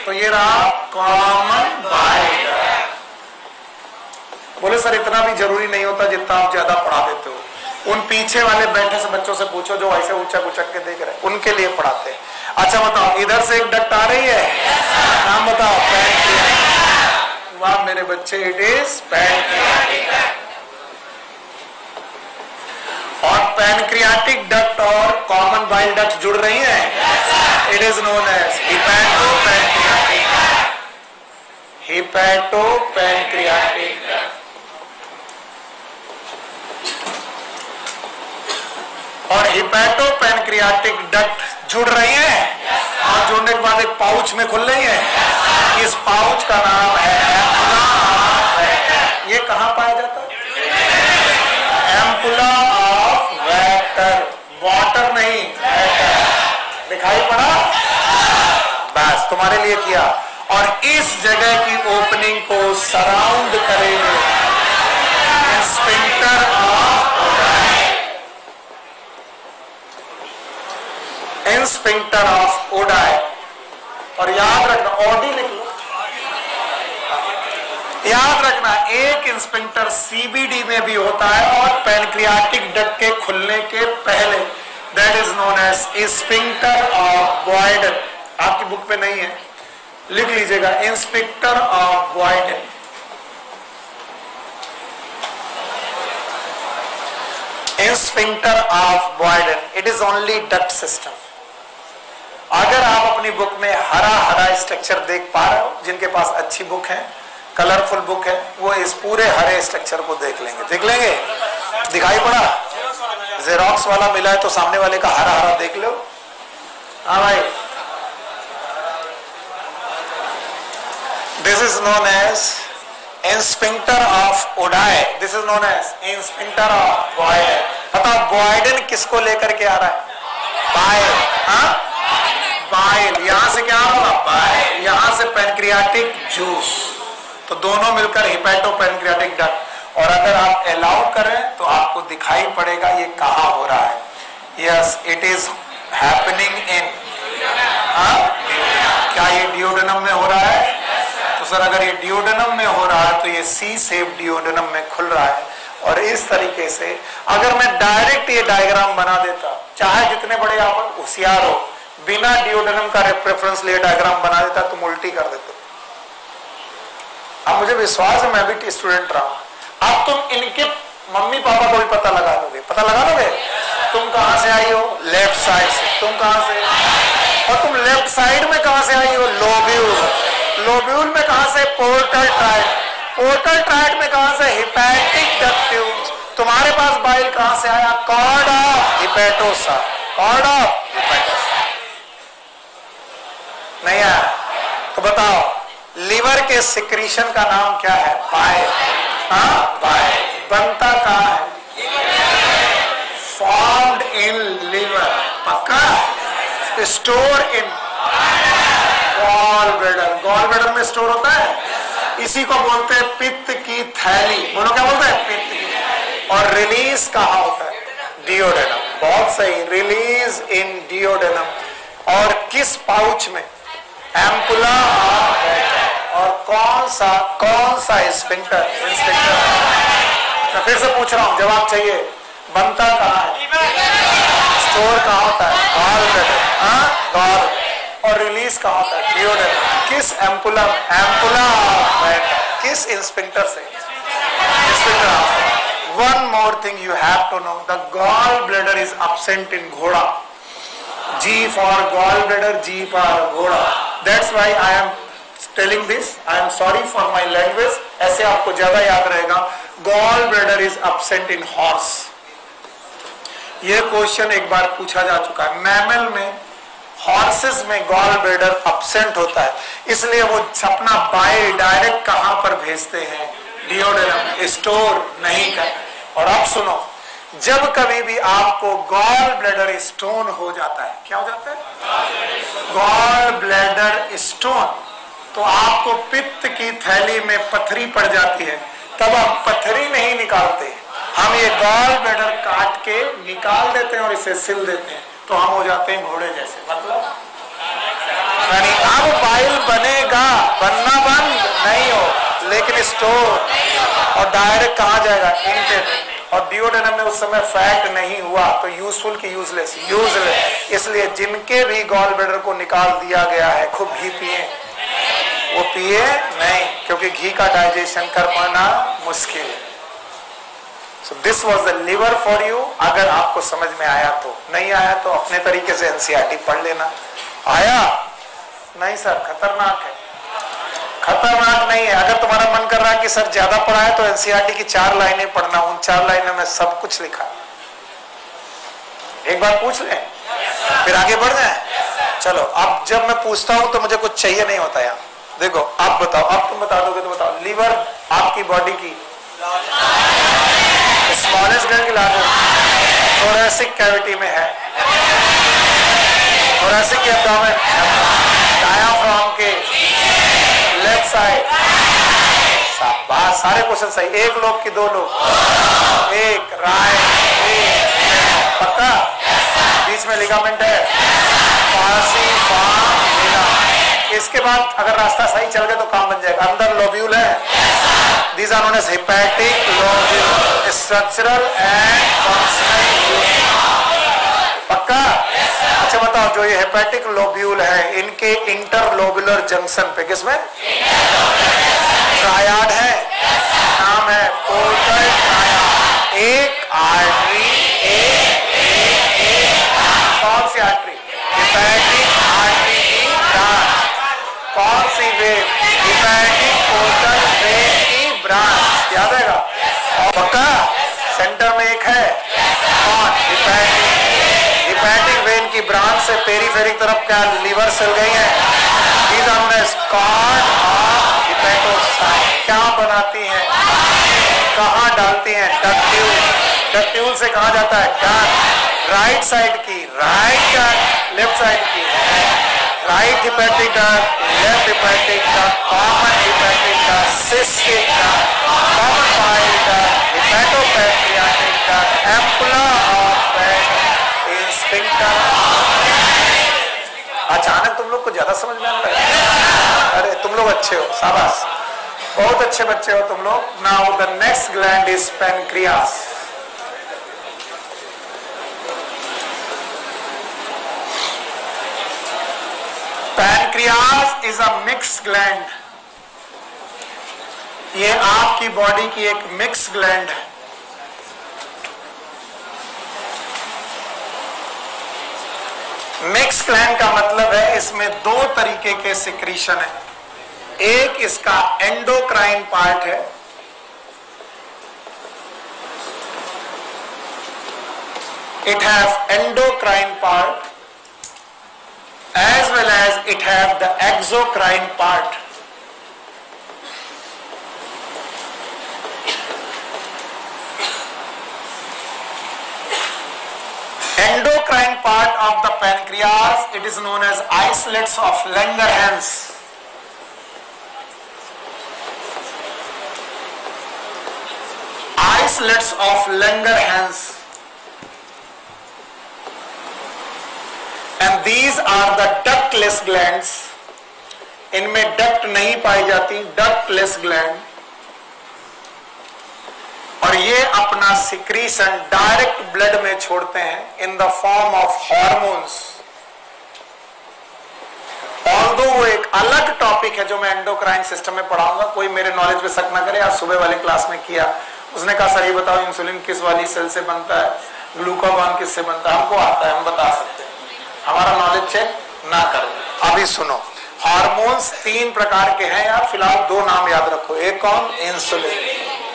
[SPEAKER 1] तो ये रहा कॉमन बाइल। बोले सर इतना भी जरूरी नहीं होता जितना आप ज्यादा पढ़ा देते हो। उन पीछे वाले बैठे से बच्चों से पूछो जो ऐसे ऊंचा उचक के देख रहे हैं, उनके लिए पढ़ाते हैं। अच्छा बताओ, इधर से एक डक्ट आ रही है? नाम बताओ। पैनक्रियाटिक। वाह मेरे बच्चे, इट इज पैनक्रियाटिक। और पैनक्रियाटिक डक्ट और कॉमन बाइल डक्ट जुड़ रही हैं। It is known as hepato pancreatic. Hepato pancreatic duct. और हिपैटो पैनक्रियाटिक डक्ट जुड़ रही हैं और जुड़ने के बाद एक पाउच में खुल रही है। इस पाउच का नाम है एम्पुला ऑफ वैटर। ये कहां पाया जाता है? Ampulla of वैटर। वाटर नहीं, वैटर। दिखाई पड़ा? बस तुम्हारे लिए किया। और इस जगह की ओपनिंग को सराउंड करेंगे sphincter of sphincter of ODI. और याद रखना, ऑडी लिख लो, याद रखना एक स्फिंक्टर सीबीडी में भी होता है और पैनक्रियाटिक डक्ट के खुलने के पहले, that is known as sphincter of Boyden. आपकी बुक पे नहीं है, लिख लीजिएगा sphincter of Boyden. Sphincter of Boyden, it is only duct system. अगर आप अपनी बुक में हरा हरा स्ट्रक्चर देख पा रहे हो, जिनके पास अच्छी बुक है, कलरफुल बुक है, वो इस पूरे हरे स्ट्रक्चर को देख लेंगे। देख लेंगे, दिखाई पड़ा? जेरोक्स वाला मिला है तो सामने वाले का हरा हरा देख लो। हाँ भाई, this is known as sphincter of Oddi, this is known as sphincter of Boyden. बताओ बॉयडन किसको लेकर के आ रहा है? बाइल। हाँ, बाइल। यहां से क्या होगा? बाइल। यहां से पैनक्रियाटिक जूस, तो दोनों मिलकर हिपैटो पैनक्रियाटिक डक्ट। और अगर आप अलाउ करें तो आपको दिखाई पड़ेगा ये कहां हो रहा है। Yes, it is happening in, क्या ये डियोडेनम में हो रहा है? तो सर अगर ये डियोडेनम में हो रहा है तो ये सी शेप डियोडेनम में खुल रहा है। और इस तरीके से अगर मैं डायरेक्ट ये डायग्राम बना देता, चाहे जितने बड़े आप होशियार हो, बिना डियोडेनम का रेफरेंस लिए डायग्राम बना देता, तुम उल्टी कर देते। अब मुझे विश्वास है, मैं भी स्टूडेंट रहा हूं। अब तुम इनके मम्मी पापा को भी पता लगा लोगे। पता लगा लोगे? तुम कहां से आई हो? लेफ्ट साइड से। तुम कहां से? और तुम लेफ्ट साइड में कहां से आई हो? लोब्यूल। लोब्यूल में कहां से? Portal tract. पोर्टल ट्रैक्ट में कहां से? Hepatic duct tubes. तुम्हारे पास बाइल कहां से आया? Cord of hepatocytes. Cord of hepatocytes नहीं आया? तो बताओ लीवर के सिक्रीशन का नाम क्या है? बाइल। हाँ, बाइल। बनता कहाँ है? Formed in liver. पक्का? Store in gall bladder. Gall bladder में स्टोर होता है, इसी को बोलते हैं पित्त की थैली। बोलो क्या बोलते हैं? पित्त की। और रिलीज कहाँ होता है? डियोडेनम। बहुत सही, रिलीज इन डियोडेनम। और किस पाउच में? एम्पुला। और कौन सा स्फिंक्टर? मैं फिर से पूछ रहा हूं, जवाब चाहिए। बनता कहाँ है? स्टोर कहाँ होता है? Gall bladder. हाँ, गॉल। और रिलीज कहाँ होता है? डियोडेनम। किस एम्पुला? एम्पुला। किस स्फिंक्टर से? Sphincter. One more thing you have to know, the gall bladder is absent in घोड़ा। G for gallbladder, G for घोड़ा। That's why I am telling this. I am sorry for my language. ऐसे आपको ज्यादा याद रहेगा। Gallbladder is absent in horse. ये question एक बार पूछा जा चुका है। मैमल में, हॉर्सेस में gallbladder absent होता है, इसलिए वो अपना बाइल डायरेक्ट कहां पर भेजते हैं? डियोडेनम। स्टोर नहीं कर। और अब सुनो, जब कभी भी आपको गॉल ब्लैडर स्टोन हो जाता है, क्या हो जाता है? गॉल ब्लैडर स्टोन, तो आपको पित्त की थैली में पथरी पड़ जाती है। तब हम पथरी नहीं निकालते, हम ये गॉल ब्लैडर काट के निकाल देते हैं और इसे सिल देते हैं, तो हम हो जाते हैं घोड़े जैसे। मतलब यानी अब बाइल बनेगा, बनना बंद नहीं हो, लेकिन स्टोर। और डायरेक्ट कहाँ जाएगा? इंटेस्टाइन। और डियोडेनम में उस समय फैट नहीं हुआ, तो यूजफुल की यूजलेस? यूजलेस। इसलिए जिनके भी गॉल ब्लैडर को निकाल दिया गया है, खूब घी पिए, वो पिए नहीं, क्योंकि घी का डाइजेशन कर पाना मुश्किल है। So this was the liver for you. अगर आपको समझ में आया तो, नहीं आया तो अपने तरीके से एनसीईआरटी पढ़ लेना। आया? नहीं सर, खतरनाक है। खतरनाक नहीं है। अगर तुम्हारा मन कर रहा है कि सर ज्यादा पढ़ा है तो एनसीईआरटी की 4 लाइनें पढ़ना, उन 4 लाइनों में सब कुछ लिखा। एक बार पूछ ले, फिर आगे बढ़ जाए। चलो, अब जब मैं पूछता हूं तो मुझे कुछ चाहिए नहीं होता यार। देखो, आप बताओ, अब तुम बता दोगे तो बताओ। लीवर आपकी बॉडी की स्मॉलेस्ट ग्लैंड की लार्जेस्ट, थोरैसिक कैविटी में है, थोरैसिक के एब्डोमेन, डायाफ्राम के लेफ्ट साइड, शाबाश, सारे क्वेश्चन सही। एक लोग की दो लोग, एक राइट, एक पक्का। बीच में लिगामेंट है, इसके बाद अगर रास्ता सही चल गया तो काम बन जाएगा। अंदर लोब्यूल है, these are known as hepatic lobule, structural and functional, पक्का। अच्छा बताओ, जो ये हेपेटिक लोब्यूल है इनके इंटरलोबुलर जंक्शन पे किसमें ट्रायाड है, नाम है पोर्टल ट्रायाड। एक आर्टरी, कौन सी आर्टरी? हेपेटिक आर्टरी की ब्रांच, कौन सी वेव? हेपेटिक पोर्टल वेव की ब्रांच, याद आएगा पक्का। सेंटर में एक है कौन? हेपेटिक वेन की ब्रांच से पेरीफेरिक तरफ क्या लीवर सेल गई है, क्या बनाती हैं, कहाँ डालती हैं? डक्ट्यूल, डक्ट्यूल से कहा जाता है डक्ट, राइट साइड की राइट डक्ट, लेफ्ट साइड की right hepatic duct, left hepatic duct, common hepatic duct, cystic duct, common bile duct, hepatopancreatic duct, ampulla of sphincter. अचानक तुम लोग को ज्यादा समझ में आने लगा। अरे तुम लोग अच्छे हो, शाबाश, बहुत अच्छे बच्चे हो तुम लोग। Now the next gland is pancreas. Pancreas is a mix gland, ये आपकी बॉडी की एक मिक्स ग्लैंड है। मिक्स ग्लैंड का मतलब है इसमें दो तरीके के सिक्रीशन है। एक इसका एंडोक्राइन पार्ट है, it have endocrine part as well as it have the exocrine part. Endocrine part of the pancreas, it is known as islets of Langerhans. Islets of Langerhans. And these are the ductless glands. इनमें duct नहीं पाई जाती, ductless gland, और ये अपना secretion direct blood में छोड़ते हैं in the form of hormones. Although वो एक अलग टॉपिक है जो मैं एंडोक्राइन सिस्टम में पढ़ाऊंगा, कोई मेरे नॉलेज पे शक ना करे। आज सुबह वाली क्लास में किया, उसने कहा सर ये बताओ इंसुलिन किस वाली सेल से बनता है, ग्लूकागॉन किससे बनता है? हमको आता है, हम बता सकते हैं, हमारा नॉलेज चेक ना करो। अभी सुनो, हार्मोन्स तीन प्रकार के हैं यार, फिलहाल दो नाम याद रखो। एक कौन? इंसुलिन,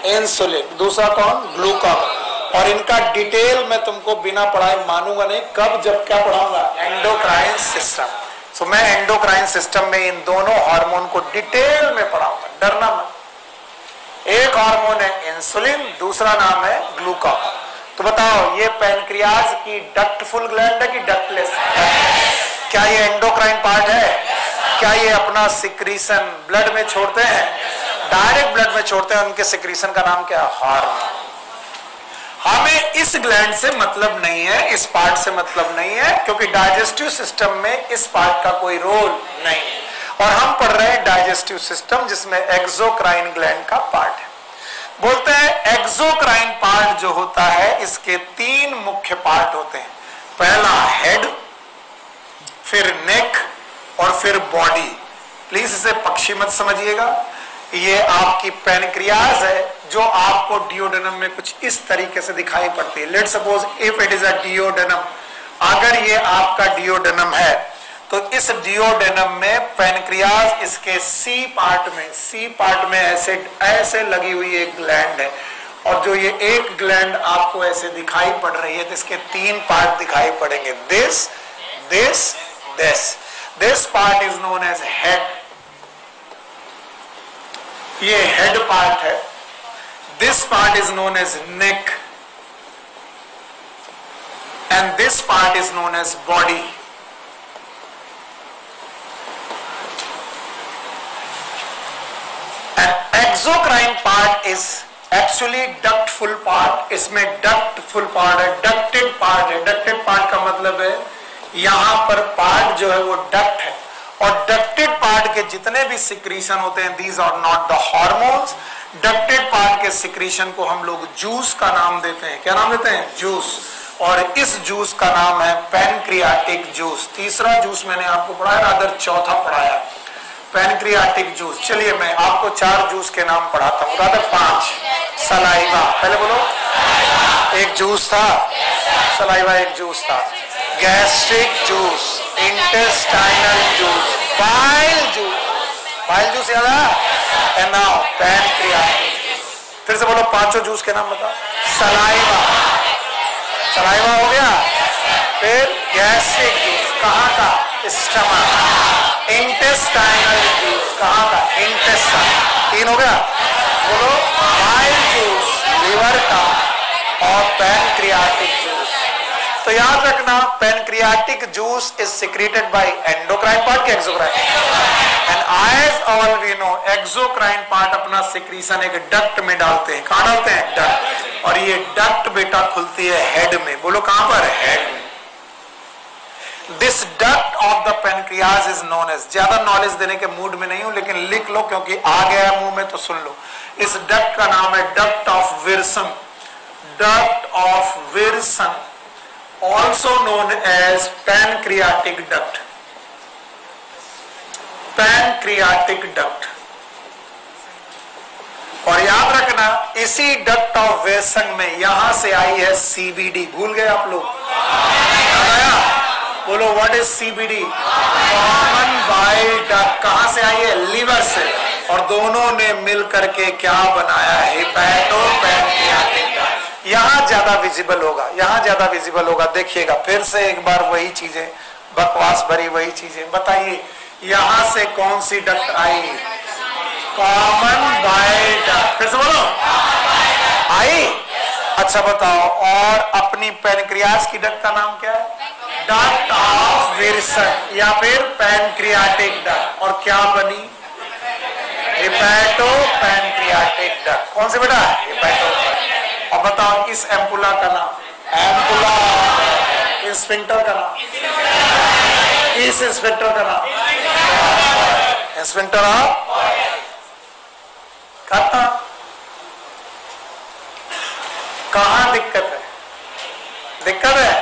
[SPEAKER 1] इंसुलिन, दूसरा कौन? ग्लूकागॉन। और इनका डिटेल मैं तुमको बिना पढ़ाए मानूंगा नहीं, कब जब क्या पढ़ाऊंगा? Endocrine system. सो मैं एंडोक्राइन सिस्टम में इन दोनों हार्मोन को डिटेल में पढ़ाऊंगा, डरना मत। एक हार्मोन है इंसुलिन, दूसरा नाम है ग्लूकागॉन। तो बताओ ये पैनक्रियाज की डक्टफुल ग्लैंड है कि डक्टलेस? क्या ये एंडोक्राइन पार्ट है? क्या ये अपना सिक्रीशन ब्लड में छोड़ते हैं? डायरेक्ट ब्लड में छोड़ते हैं, उनके सिक्रीशन का नाम क्या? हार्मोन। हमें इस ग्लैंड से मतलब नहीं है, इस पार्ट से मतलब नहीं है, क्योंकि डाइजेस्टिव सिस्टम में इस पार्ट का कोई रोल नहीं है। और हम पढ़ रहे हैं डाइजेस्टिव सिस्टम जिसमें एक्सोक्राइन ग्लैंड का पार्ट है। बोलते हैं एक्सोक्राइन पार्ट जो होता है इसके तीन मुख्य पार्ट होते हैं। पहला हेड, फिर नेक और फिर बॉडी। प्लीज इसे पक्षी मत समझिएगा, ये आपकी पैनक्रियाज है जो आपको डियोडेनम में कुछ इस तरीके से दिखाई पड़ती है। Let's suppose if it is a duodenum, अगर ये आपका डियोडेनम है तो इस डियोडेनम में पैनक्रियाज इसके सी पार्ट में ऐसे लगी हुई एक ग्लैंड है, और जो ये एक ग्लैंड आपको ऐसे दिखाई पड़ रही है तो इसके तीन पार्ट दिखाई पड़ेंगे, this this this. This part is known as head, ये हेड पार्ट है। This part is known as neck and this part is known as body. Exocrine part is actually ductful part, इसमें ductful part है, ducted part है। Ducted part का मतलब है यहां पर पार्ट जो है वो डक्ट है, और डक्टेड पार्ट के जितने भी सिक्रीशन होते हैं these are not the hormones. Ducted part के सिक्रीशन को हम लोग जूस का नाम देते हैं। क्या नाम देते हैं? जूस। और इस जूस का नाम है पैनक्रियाटिक जूस। तीसरा जूस मैंने आपको पढ़ाया, रादर चौथा पढ़ाया, पैनक्रियाटिक जूस। चलिए मैं आपको 4 जूस के नाम पढ़ाता हूँ, रादर 5। सलाइवा, पहले बोलो। एक जूस था, सलाइवा एक जूस था। Gastric juice, intestinal juice, bile juice. Bile juice याद है? And now pancreatic. फिर से बोलो 5 जूस के नाम बताओ। सलाइवा, सलाइवा हो गया। फिर गैस्ट्रिक जूस, कहाँ का? स्टमक। इंटेस्टाइनल जूस, कहाँ का? इंटेस्टाइन। 3 हो गया। बोलो बाइल जूस, लीवर का। और पैनक्रियाटिक जूस। तो याद रखना pancreatic juice is secreted by endocrine part के exocrine, and as all we know exocrine part अपना सिक्रीशन एक डक्ट में डालते हैं। कहाँ डालते हैं? डक्ट। और ये डक्ट बेटा खुलती है हेड में। बोलो कहां पर? हेड में। This duct of the pancreas is known as, ज्यादा नॉलेज देने के मूड में नहीं हूं लेकिन लिख लो क्योंकि आ गया मुंह में तो सुन लो। इस डक्ट का नाम है duct of Wilson. Duct of Wilson, also known as pancreatic duct. Pancreatic duct। और याद रखना इसी डक्ट ऑफ विल्सन में यहां से आई है सीबीडी। भूल गए आप लोग? याद आया? बोलो what is CBD? Common bile duct. कहां से आई है? लीवर से। और दोनों ने मिल करके क्या बनाया? हेपेटोपैनक्रियाटिक डक्ट। यहां ज्यादा विजिबल होगा, यहां ज्यादा विजिबल होगा। देखिएगा फिर से एक बार वही चीजें, बकवास भरी वही चीजें। बताइए यहां से कौन सी डक्ट आई? Common bile duct. फिर से बोलो आई। अच्छा बताओ, और अपनी पैनक्रियास की डक्ट का नाम क्या है? डक्ट ऑफ विल्सन या फिर पैनक्रियाटिक डक्ट। और क्या बनी? हेपेटोपैनक्रियाटिक डक्ट। कौन से बेटा? हेपेटोपैनक्रियाटिक। और बताओ इस एम्पुला का नाम? एम्पुला। इस स्फिंक्टर का नाम? इस स्फिंक्टर का नाम? स्फिंक्टर ऑफ खत्म। कहां दिक्कत है? दिक्कत है?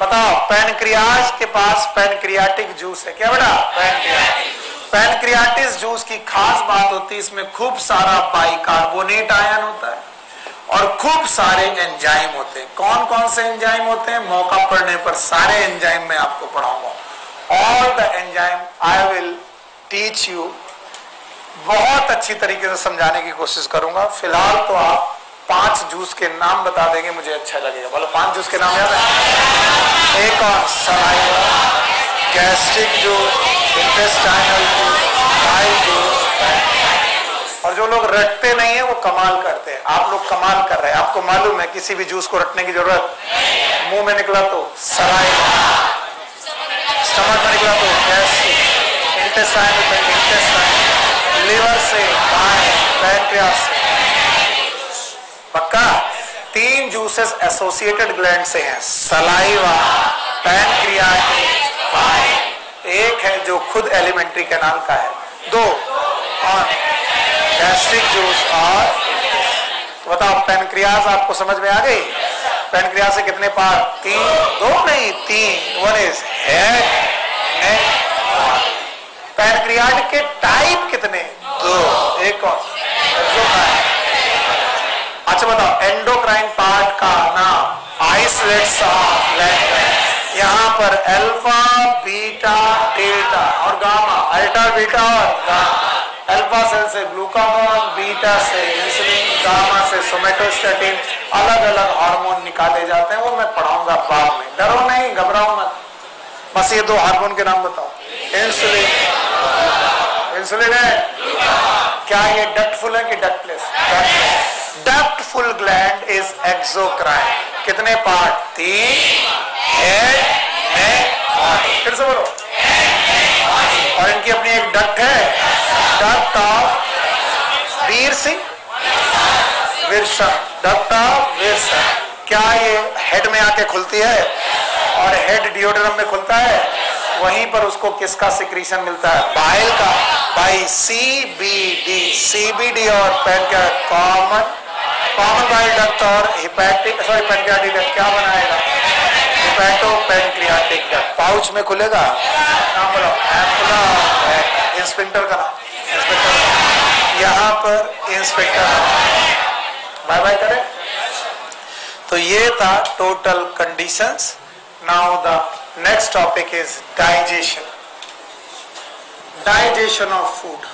[SPEAKER 1] बताओ पैनक्रियाज के पास पैनक्रियाटिक जूस है। क्या बेटा? पैनक्रियाटिक। पैनक्रियाटिस जूस की खास बात होती है इसमें खूब सारा बाइकार्बोनेट आयन होता है और खूब सारे एंजाइम होते हैं। कौन कौन से एंजाइम होते हैं? मौका पड़ने पर सारे एंजाइम मैं आपको पढ़ाऊंगा। All the enzyme I will teach you. बहुत अच्छी तरीके से समझाने की कोशिश करूंगा। फिलहाल तो आप 5 जूस के नाम बता देंगे, मुझे अच्छा लगेगा। बोलो 5 जूस के नाम याद है? एक और saliva, gastric juice, intestinal juice, bile juice. और जो लोग रटते नहीं है वो कमाल करते हैं। आप लोग कमाल कर रहे हैं। आपको मालूम है किसी भी जूस को रटने की जरूरत? मुंह में निकला तो सलाइवा, स्टमक में निकला तो गैस्ट्रिक, इंटेस्टाइन में इंटेस्टाइन, लिवर से बाइल, पैनक्रियास से। पक्का? 3 जूसेस एसोसिएटेड ग्लैंड से हैं, सलाइवा, पैनक्रियाटिक, बाइल। एक है जो खुद एलिमेंट्री कैनाल का है। 2 और गैस्ट्रिक जूस। और तो बताओ पैनक्रियास आपको समझ में आ गई? पैनक्रियास से कितने पार्ट? 3, 2 नहीं 3। 1 इज हेड, नेक। पैनक्रियाटिक के टाइप कितने? 2। एक और एक्सोक्राइन। अच्छा बताओ एंडोक्राइन पार्ट का नाम? Isolates of gland. यहाँ पर अल्फा, बीटा, डेल्टा और गामा। अल्फा, बीटा और गामा। अल्फा सेल से ग्लूकागॉन, बीटा से इंसुलिन, गामा से सोमेटोस्टेटिन। अलग अलग हार्मोन निकाले जाते हैं, वो मैं पढ़ाऊंगा बाद में। डरो नहीं, घबराओ मत। बस ये 2 हार्मोन के नाम बताओ। इंसुलिन, इंसुलिन है क्या? ये डक्टफुल है कि ductless? Ductful gland is exocrine. कितने पार्ट? 3, head, neck, body. फिर से बोलो। और इनकी अपनी एक डक्ट है, duct of Veer Singh Wirsung, doctor Wirsung. क्या ये हेड में आके खुलती है और हेड डिओड्रम में खुलता है, वहीं पर उसको किसका सिक्रीशन मिलता है, बाइल का, बाई सीबीडी। सीबीडी और पैनक्रियाटिक कॉमन बाइल डक्ट और हिपैटिक पैनक्रियाटिक डक्ट क्या बनाएगा, हिपैटो पैनक्रियाटिक डक्ट। पाउच में खुलेगा, नाम बोलो, एम्पुला, इंस्पेक्टर का नाम, इंस्पेक्टर, यहाँ पर इंस्पेक्टर। बाय बाय करें। तो ये था total conditions. Now the next topic is digestion, digestion of food.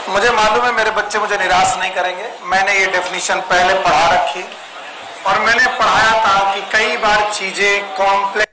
[SPEAKER 1] मुझे मालूम है मेरे बच्चे मुझे निराश नहीं करेंगे। मैंने ये डेफिनेशन पहले पढ़ा रखी और मैंने पढ़ाया था कि कई बार चीजें कॉम्प्लेक्स